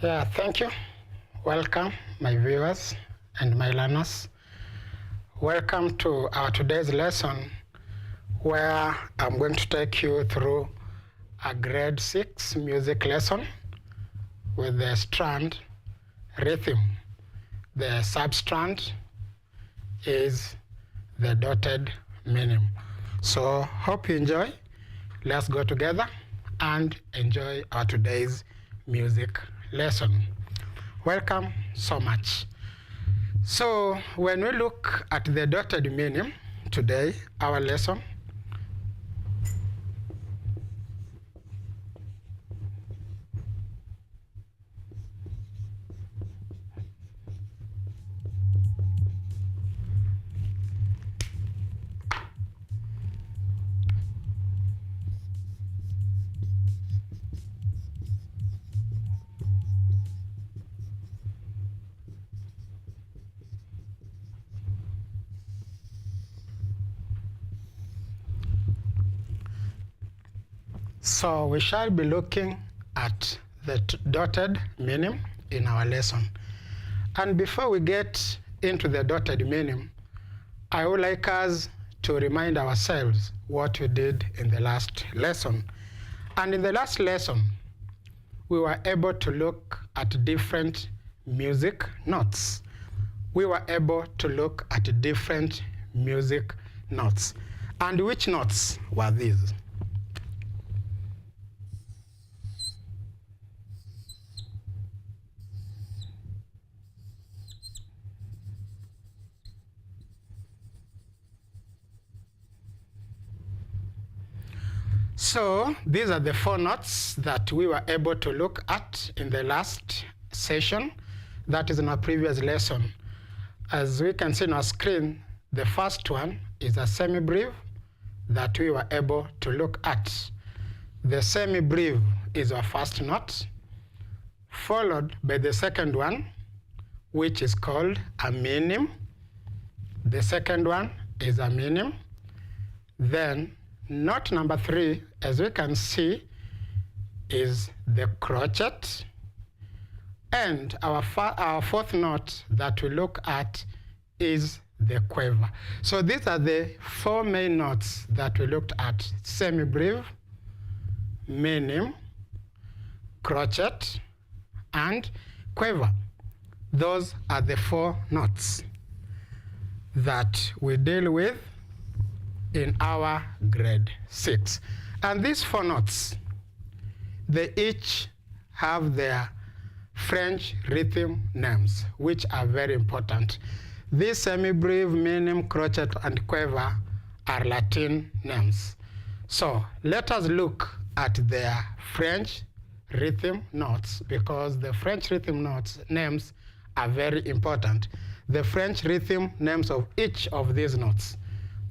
Yeah, thank you. Welcome, my viewers and my learners. Welcome to our today's lesson, where I'm going to take you through a grade 6 music lesson with the strand rhythm. The substrand is the dotted minim. So hope you enjoy. Let's go together and enjoy our today's music lesson. Welcome so much. So when we look at the dotted minim today, our lesson, so we shall be looking at the dotted minim in our lesson. And before we get into the dotted minim, I would like us to remind ourselves what we did in the last lesson. And in the last lesson, we were able to look at different music notes. We were able to look at different music notes. And which notes were these? So these are the 4 notes that we were able to look at in the last session, that is in our previous lesson. As we can see on our screen, the first one is a semi-breve that we were able to look at. The semi-breve is our first note, followed by the second one, which is called a minim. The second one is a minim. Then note number 3, as we can see, is the crotchet. And our 4th note that we look at is the quiver. So these are the 4 main notes that we looked at: semi-breve, minim, crotchet, and quiver. Those are the 4 notes that we deal with in our grade 6. And these 4 notes, they each have their French rhythm names, which are very important. These semi-breve, minim, crotchet, and quiver are Latin names. So let us look at their French rhythm notes, because the French rhythm notes names are very important. The French rhythm names of each of these notes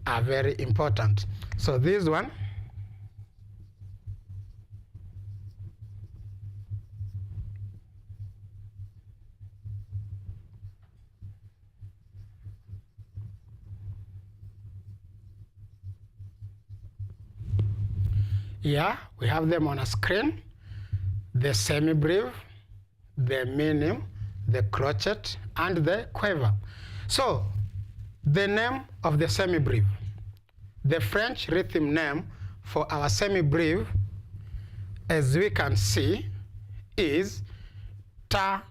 are very important. So this one, yeah, we have them on a screen: the semi-breve, the minim, the crotchet, and the quiver. So the name of the semi-breve, the French rhythm name for our semi-breve, as we can see, is ta,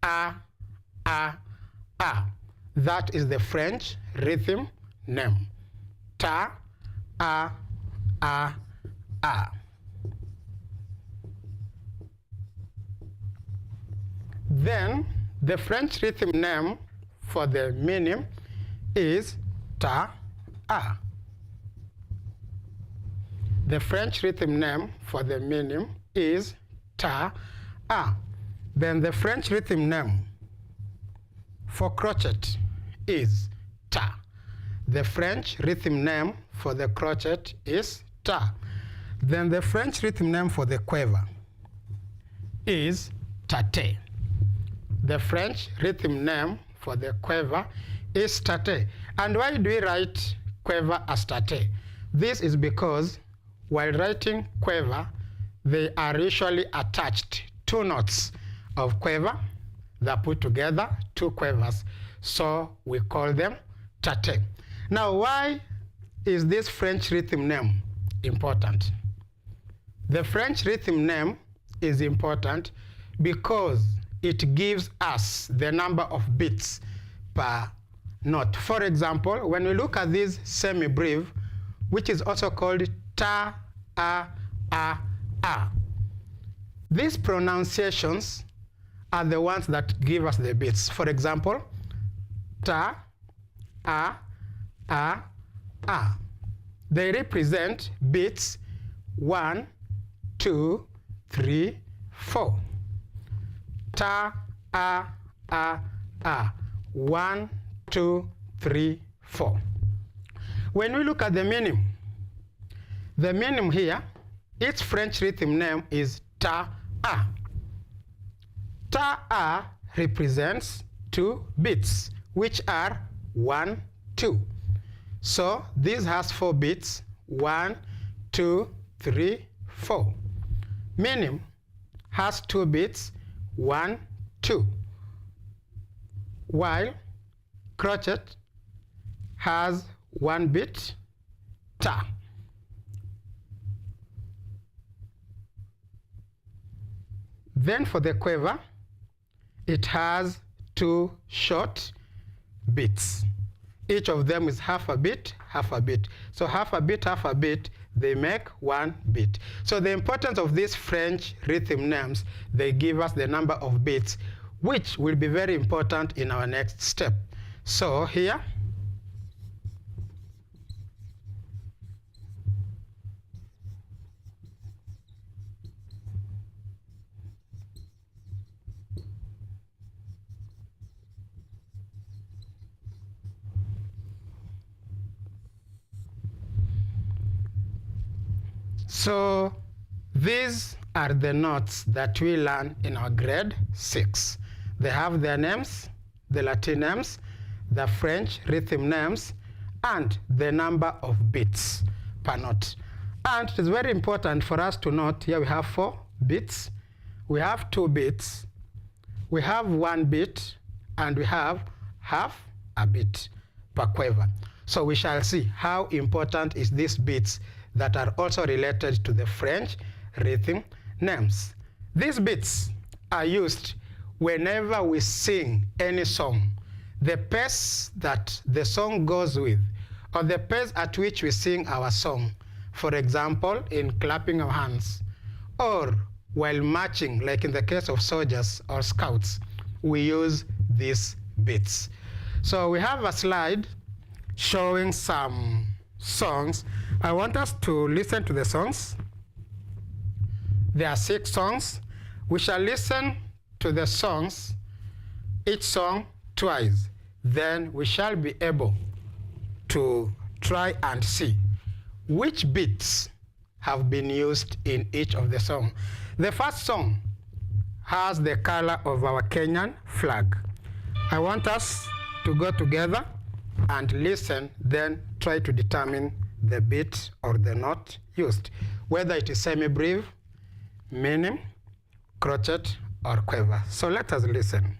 a, a, a. That is the French rhythm name. Ta, a, a, a. Then the French rhythm name for the minim is ta, a. The French rhythm name for the minim is ta, a. Then the French rhythm name for crotchet is ta. The French rhythm name for the crotchet is ta. Then the French rhythm name for the quiver is tate. The French rhythm name for the quiver is tate. And why do we write quiver as tate? This is because while writing quiver, they are usually attached 2 notes of quiver that put together two quavers. So we call them tate. Now, why is this French rhythm name important? The French rhythm name is important because it gives us the number of beats per note. For example, when we look at this semi-breve, which is also called ta, a, a. These pronunciations are the ones that give us the beats. For example, ta, a, a. They represent beats 1, 2, 3, 4. Ta, a. 1, 2, 3, 4. When we look at the minim here, its French rhythm name is ta-a. Ta-a represents 2 beats, which are 1, 2. So this has 4 beats, 1, 2, 3, 4. Minim has 2 beats, 1, 2. While crochet has 1 beat, ta. Then for the quiver, it has 2 short beats. Each of them is half a beat, half a beat. So half a beat, they make 1 beat. So the importance of these French rhythm names, they give us the number of beats, which will be very important in our next step. So here, so these are the notes that we learn in our grade 6. They have their names, the Latin names, the French rhythm names, and the number of beats per note. And it is very important for us to note here we have 4 beats, we have 2 beats, we have 1 beat, and we have half a beat per quiver. So we shall see how important is these beats that are also related to the French rhythm names. These beats are used whenever we sing any song. The pace that the song goes with, or the pace at which we sing our song. For example, in clapping our hands, or while marching, like in the case of soldiers or scouts, we use these beats. So we have a slide showing some songs. I want us to listen to the songs. There are 6 songs. We shall listen to the songs, each song twice. Then we shall be able to try and see which beats have been used in each of the songs. The first song has the color of our Kenyan flag. I want us to go together and listen, then try to determine the beat or the note used, whether it is semi-breve, minim, crochet, or quiver. So let us listen.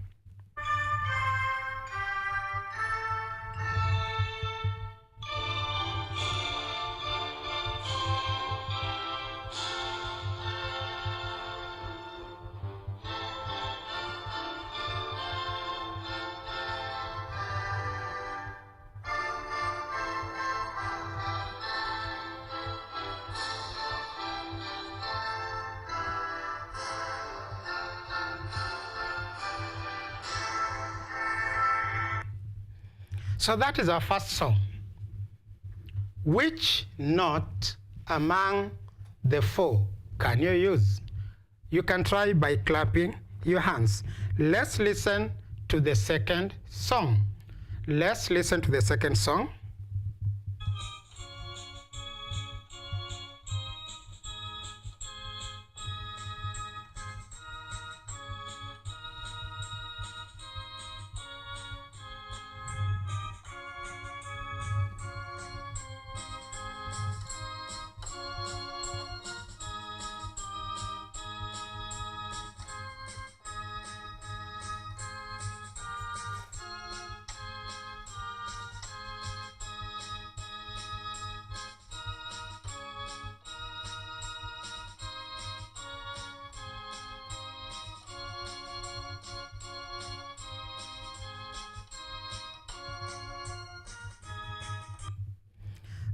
So that is our first song. Which note among the 4 can you use? You can try by clapping your hands. Let's listen to the second song. Let's listen to the second song.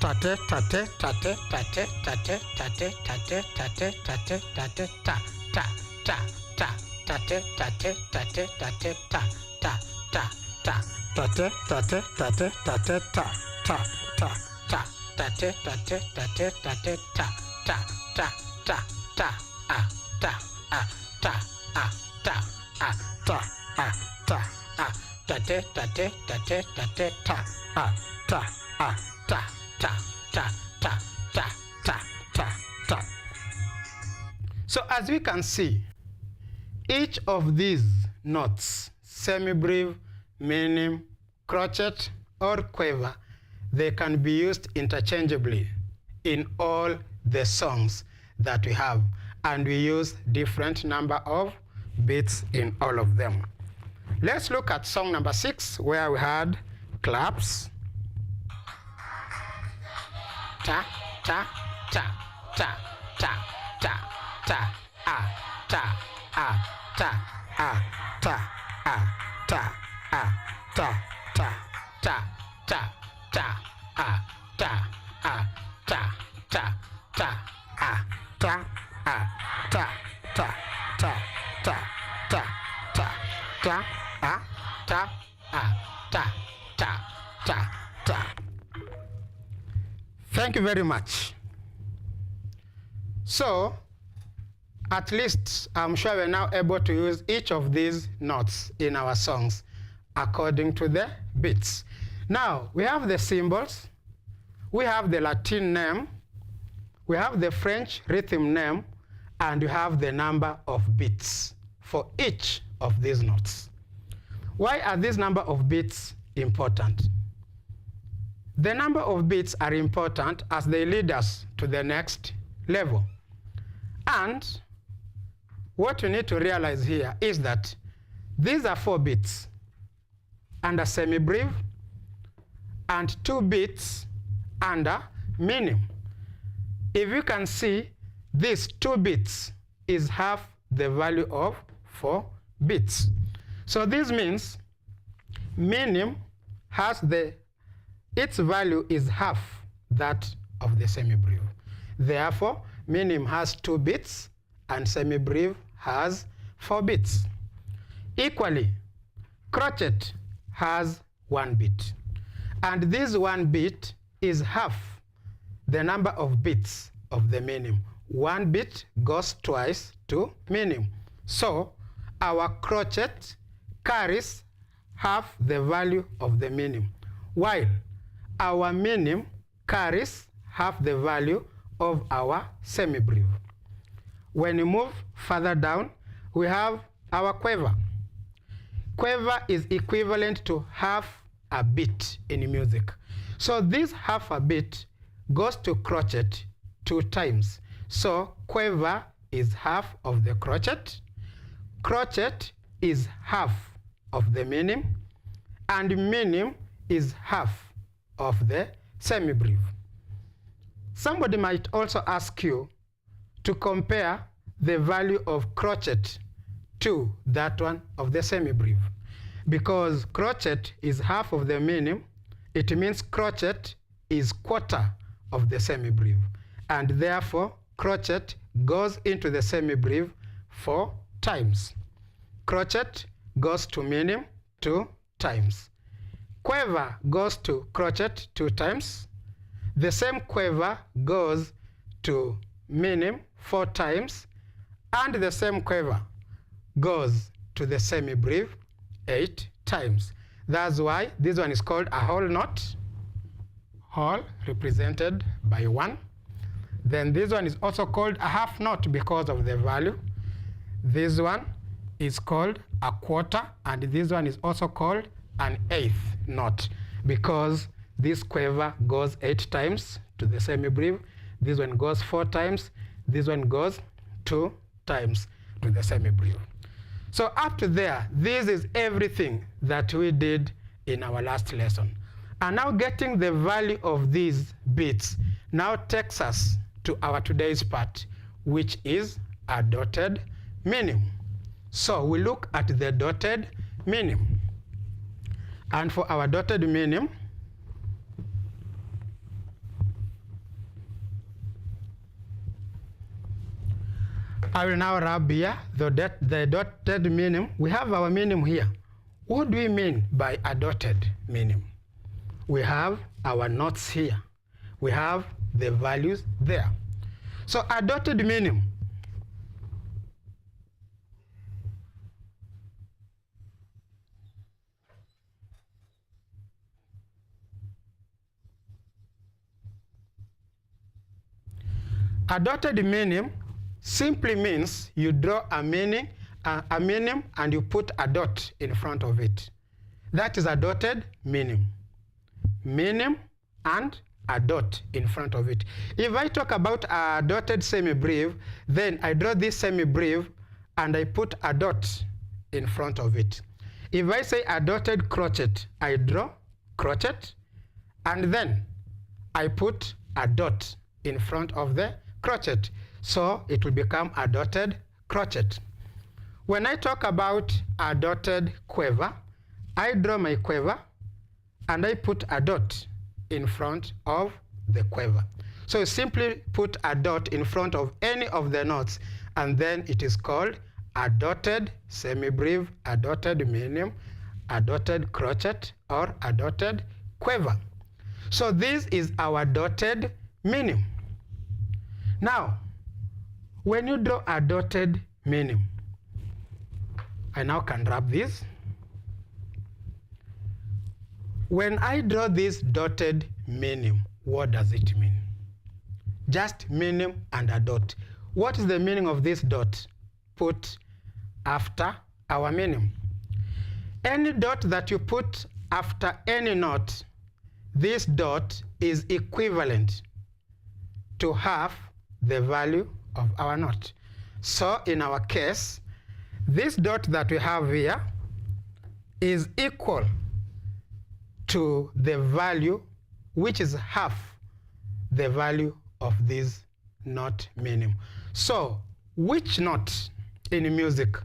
tate tate tate tate tate tate tate tate tate tate ta ta ta ta tate tate tate tate ta ta ta ta tate tate tate tate ta ta ta ta tate tate tate tate ta ta ta ta ta a ta a ta a ta a ta a ta a tate tate tate tate ta a ta a ta ta ta ta ta ta ta ta. So as we can see, each of these notes, semibreve, minim, crotchet, or quaver, they can be used interchangeably in all the songs that we have, and we use different number of beats in all of them. Let's look at song number 6, where we had claps, ta ta ta ta ta ta ta a ta a ta a ta a ta a ta ta ta ta ta a ta a ta ta ta a ta a ta ta ta ta ta ta ta a ta a ta ta ta ta. Thank you very much. So, at least I'm sure we're now able to use each of these notes in our songs according to the beats. Now, we have the symbols, we have the Latin name, we have the French rhythm name, and we have the number of beats for each of these notes. Why are these number of beats important? The number of beats are important as they lead us to the next level. And what you need to realize here is that these are 4 beats under semibreve and 2 beats under minim. If you can see, these 2 beats is half the value of 4 beats. So this means minim has its value is half that of the semibreve. Therefore, minim has 2 beats and semibreve has 4 beats. Equally, crotchet has 1 beat. And this 1 beat is half the number of beats of the minim. 1 beat goes twice to minim. So, our crotchet carries half the value of the minim, while our minim carries half the value of our semibreve. When you move further down, we have our quaver. Quaver is equivalent to half a beat in music. So this half a beat goes to crotchet 2 times. So quaver is half of the crotchet, crotchet is half of the minim, and minim is half of the semibreve. Somebody might also ask you to compare the value of crotchet to that one of the semibreve. Because crotchet is half of the minim, it means crotchet is quarter of the semibreve. And therefore, crotchet goes into the semibreve 4 times. Crotchet goes to minim 2 times. Quaver goes to crotchet 2 times. The same quaver goes to minim 4 times. And the same quaver goes to the semibreve 8 times. That's why this one is called a whole note, whole represented by 1. Then this one is also called a half note because of the value. This one is called a quarter, and this one is also called an 8th note because this quaver goes 8 times to the semibreve, this one goes 4 times, this one goes 2 times to the semibreve. So up to there, this is everything that we did in our last lesson. And now getting the value of these beats now takes us to our today's part, which is a dotted minim. So we look at the dotted minim. And for our dotted minim, I will now rub here the dotted minim. We have our minim here. What do we mean by a dotted minim? We have our notes here. We have the values there. So a dotted minim simply means you draw a minim and you put a dot in front of it. That is a dotted minim. Minim and a dot in front of it. If I talk about a dotted semi-breve, then I draw this semi-breve and I put a dot in front of it. If I say a dotted crochet, I draw crochet and then I put a dot in front of the crochet. So it will become a dotted crochet. When I talk about a dotted quiver, I draw my quiver and I put a dot in front of the quiver. So you simply put a dot in front of any of the notes and then it is called a dotted semi-breve, a dotted minim, a dotted crochet, or a dotted quiver. So this is our dotted minim. Now, when you draw a dotted minim, I now can rub this. When I draw this dotted minim, what does it mean? Just minim and a dot. What is the meaning of this dot put after our minim? Any dot that you put after any note, this dot is equivalent to half the value of our note. So in our case, this dot that we have here is equal to the value which is half the value of this note minim. So which note in music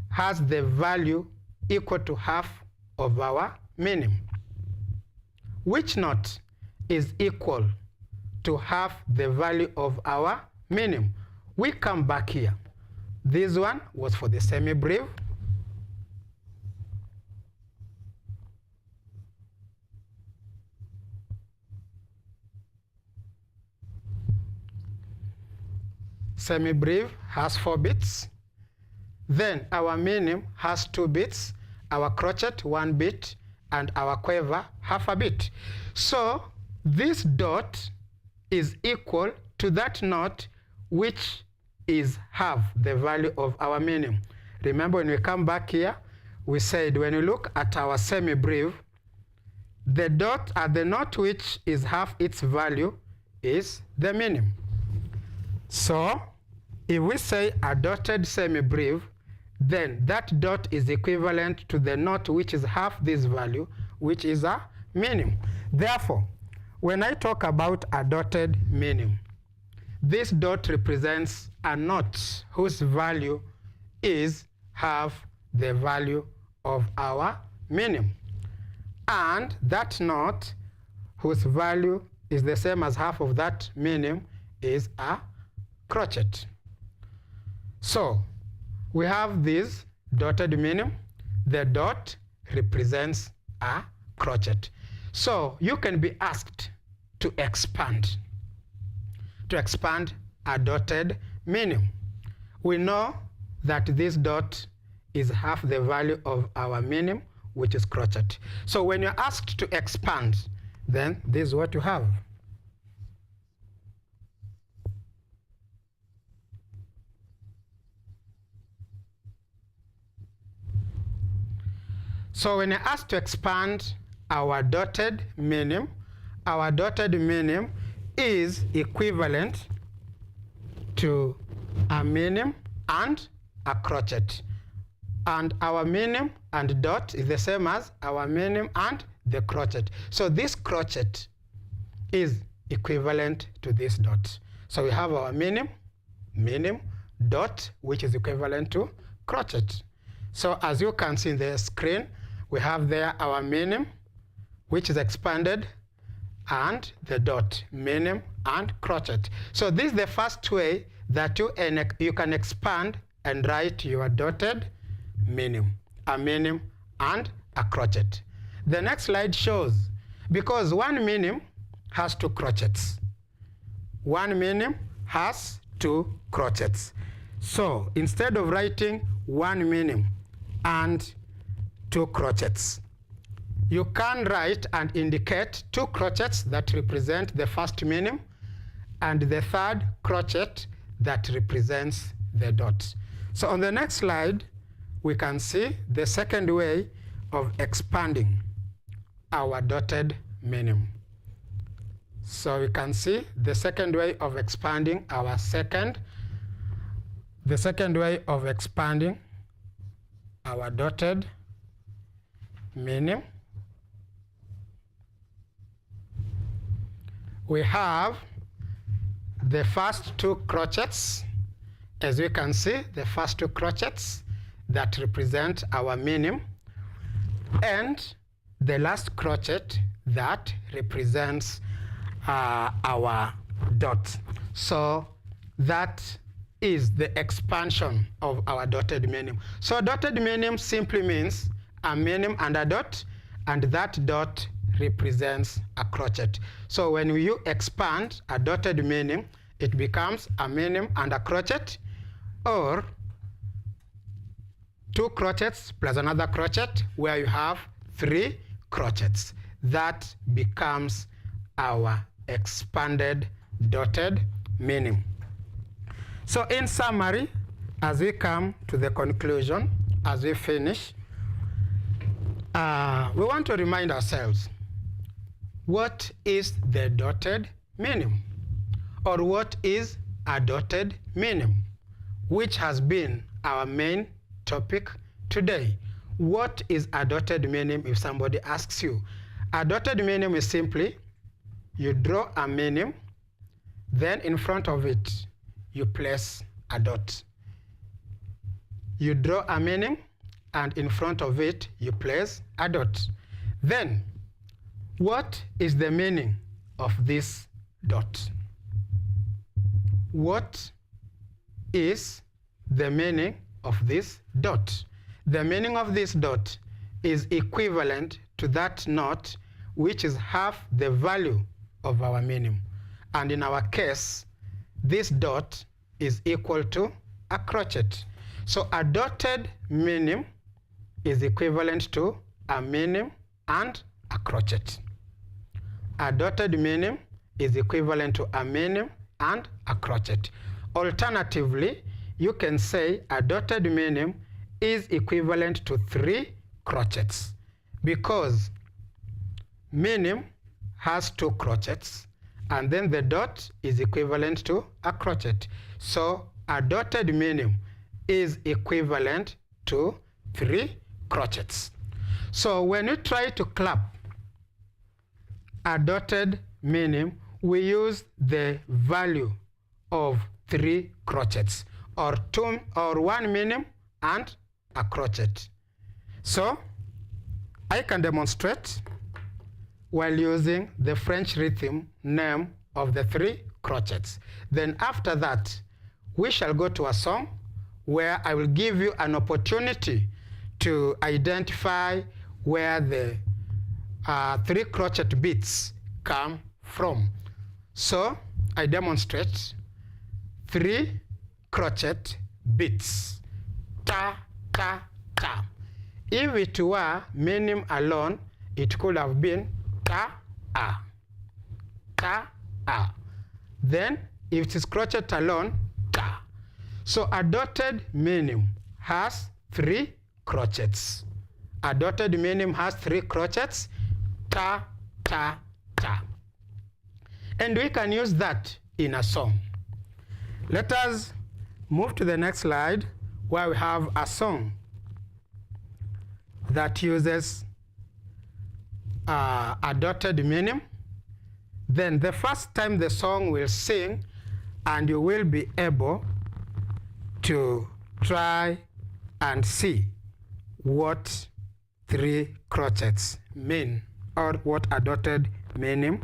has the value equal to half of our minim? Which note is equal to half the value of our minim? We come back here. This one was for the semi-breve. Semi-breve has 4 beats. Then our minim has 2 beats, our crochet 1 beat, and our quiver half a beat. So this dot is equal to that note which is half the value of our minim. Remember, when we come back here, we said when you look at our semi-breve, the dot at the note which is half its value is the minim. So if we say a dotted semi-breve, then that dot is equivalent to the note which is half this value, which is a minim. Therefore, when I talk about a dotted minim, this dot represents a note whose value is half the value of our minim. And that note whose value is the same as half of that minim is a crochet. So we have this dotted minim. The dot represents a crochet. So you can be asked to expand a dotted minim. We know that this dot is half the value of our minim, which is crochet. So when you're asked to expand, then this is what you have. So when you're asked to expand our dotted minim is equivalent to a minim and a crochet. And our minim and dot is the same as our minim and the crochet. So this crochet is equivalent to this dot. So we have our minim, dot, which is equivalent to crochet. So as you can see in the screen, we have there our minim, which is expanded, and the dot, minim and crochet. So this is the first way that you can expand and write your dotted minim, a minim and a crochet. The next slide shows, because one minim has two crochets. One minim has two crochets. So instead of writing one minim and two crochets, you can write and indicate two crochets that represent the first minim and the third crochet that represents the dot. So on the next slide, we can see the second way of expanding our dotted minim. So we can see the second way of expanding our dotted minim. We have the first two crochets, as we can see, the first two crochets that represent our minim, and the last crochet that represents our dot. So that is the expansion of our dotted minim. So dotted minim simply means a minim and a dot, and that dot represents a crochet. So when you expand a dotted minim, it becomes a minim and a crochet, or two crochets plus another crochet, where you have three crochets. That becomes our expanded dotted minim. So in summary, as we come to the conclusion, as we finish, we want to remind ourselves, what is the dotted minim? Or what is a dotted minim? Which has been our main topic today. What is a dotted minim if somebody asks you? A dotted minim is simply, you draw a minim, then in front of it, you place a dot. You draw a minim, and in front of it, you place a dot. Then, what is the meaning of this dot? What is the meaning of this dot? The meaning of this dot is equivalent to that knot, which is half the value of our minim. And in our case, this dot is equal to a crochet. So a dotted minim is equivalent to a minim and a crochet. A dotted minim is equivalent to a minim and a crochet. Alternatively, you can say a dotted minim is equivalent to three crochets, because minim has two crochets, and then the dot is equivalent to a crochet. So a dotted minim is equivalent to three crochets. So when you try to clap a dotted minim, we use the value of three crochets, or one minim and a crochet. So I can demonstrate while using the French rhythm name of the three crochets. Then after that, we shall go to a song where I will give you an opportunity to identify where the three crochet beats come from. So I demonstrate three crochet beats. Ta, ta, ta. If it were minim alone, it could have been ta, a. Ta, a. Then, if it is crochet alone, ta. So a dotted minim has three crochets. A dotted minim has three crochets. Ta, ta, ta. And we can use that in a song. Let us move to the next slide, where we have a song that uses a dotted minim. Then the first time the song will sing, and you will be able to try and see what three crochets mean, or what a dotted minim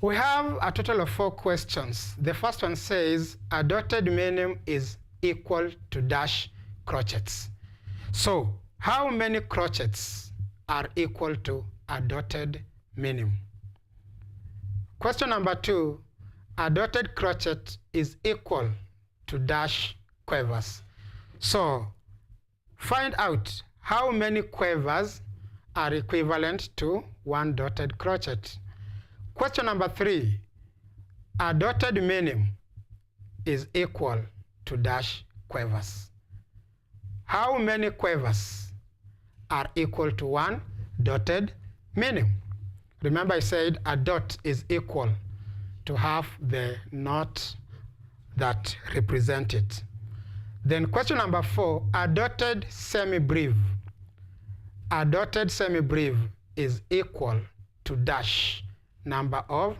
We have a total of 4 questions. The first one says a dotted minim is equal to dash crotchets. So how many crotchets are equal to a dotted minim? Question number 2, a dotted crotchet is equal to dash quavers. So find out how many quavers are equivalent to 1 dotted crotchet. Question number 3, a dotted minim is equal to dash quavers. How many quavers are equal to 1 dotted minim? Remember I said a dot is equal to half the knot that represent it. Then question number 4, a dotted semi-breve. A dotted semi-breve is equal to dash number of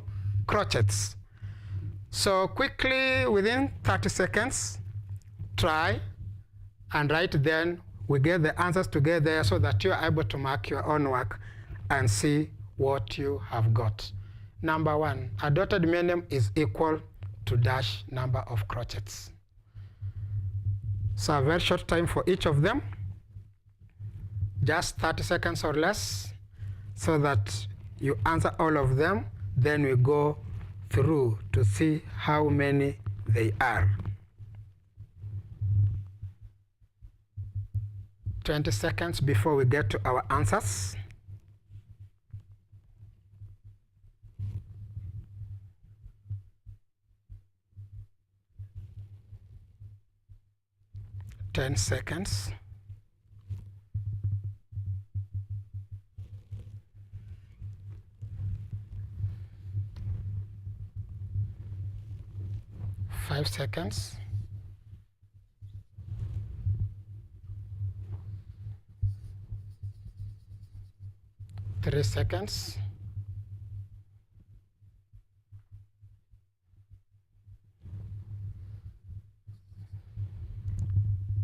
crotchets. So quickly, within 30 seconds, try and write, then we get the answers together so that you are able to mark your own work and see what you have got. Number 1, a dotted minim is equal to dash number of crotchets. So a very short time for each of them, just 30 seconds or less, so that you answer all of them, then we go through to see how many they are. 20 seconds before we get to our answers. Ten seconds. Five seconds. 3 seconds.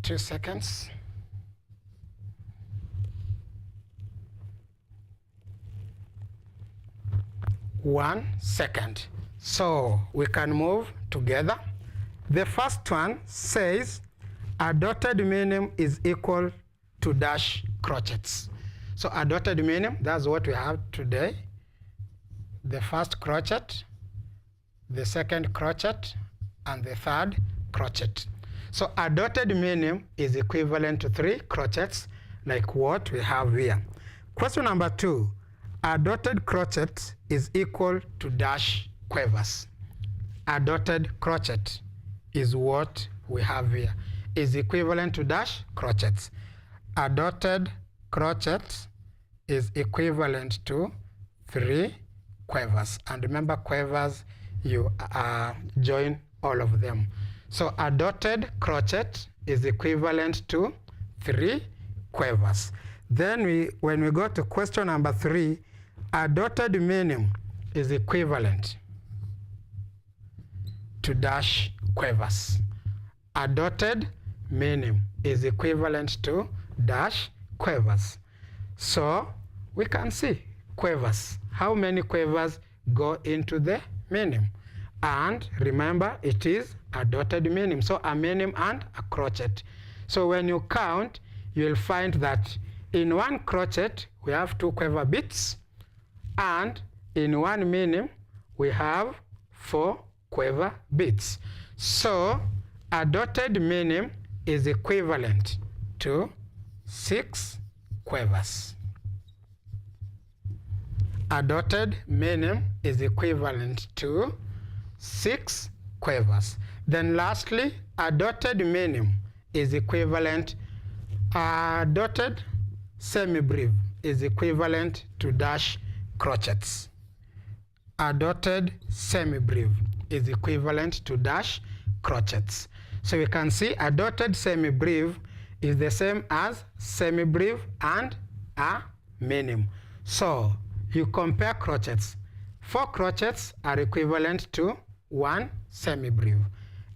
2 seconds. 1 second. So we can move together. The first one says a dotted minim is equal to dash crotchets. So a dotted minim, that's what we have today. The first crotchet, the second crotchet, and the third crotchet. So a dotted minim is equivalent to 3 crotchets, like what we have here. Question number 2, a dotted crotchet is equal to dash quavers. A dotted crotchet is what we have here, is equivalent to dash crotchets. A dotted crotchet is equivalent to 3 quavers. And remember, quavers, you join all of them. So a dotted crotchet is equivalent to 3 quavers. Then when we go to question number 3, a dotted minim is equivalent to dash quavers. A dotted minim is equivalent to dash quavers. So we can see quavers. How many quavers go into the minim? And remember, it is a dotted minim. So a minim and a crotchet. So when you count, you'll find that in 1 crotchet, we have 2 quiver bits. And in 1 minim, we have 4 quiver bits. So a dotted minim is equivalent to 6 quavers. A dotted minim is equivalent to 6 quavers. Then lastly, a dotted minim is equivalent, a dotted semi-breve is equivalent to dash crotchets. A dotted semi-breve is equivalent to dash crotchets. So we can see a dotted semi-breve is the same as semi-breve and a minim. So you compare crotchets. 4 crotchets are equivalent to 1 semi-breve,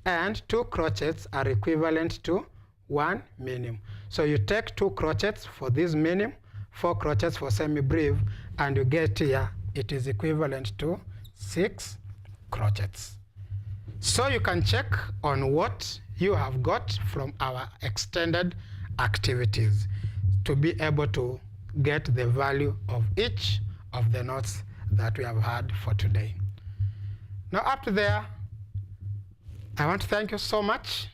and 2 crotchets are equivalent to 1 minim. So you take 2 crotchets for this minim, 4 crotchets for semi-breve, and you get here it is equivalent to 6 crotchets. So you can check on what you have got from our extended activities to be able to get the value of each of the notes that we have had for today. Now up to there, I want to thank you so much.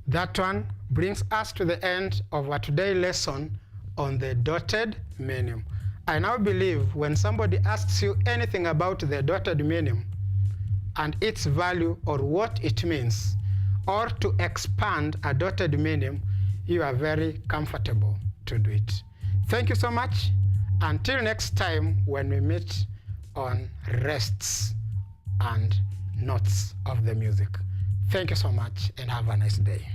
That one brings us to the end of our today's lesson on the dotted minim. I now believe when somebody asks you anything about the dotted minim and its value or what it means, or to expand a dotted minim, you are very comfortable to do it. Thank you so much. Until next time when we meet on rests and notes of the music. Thank you so much and have a nice day.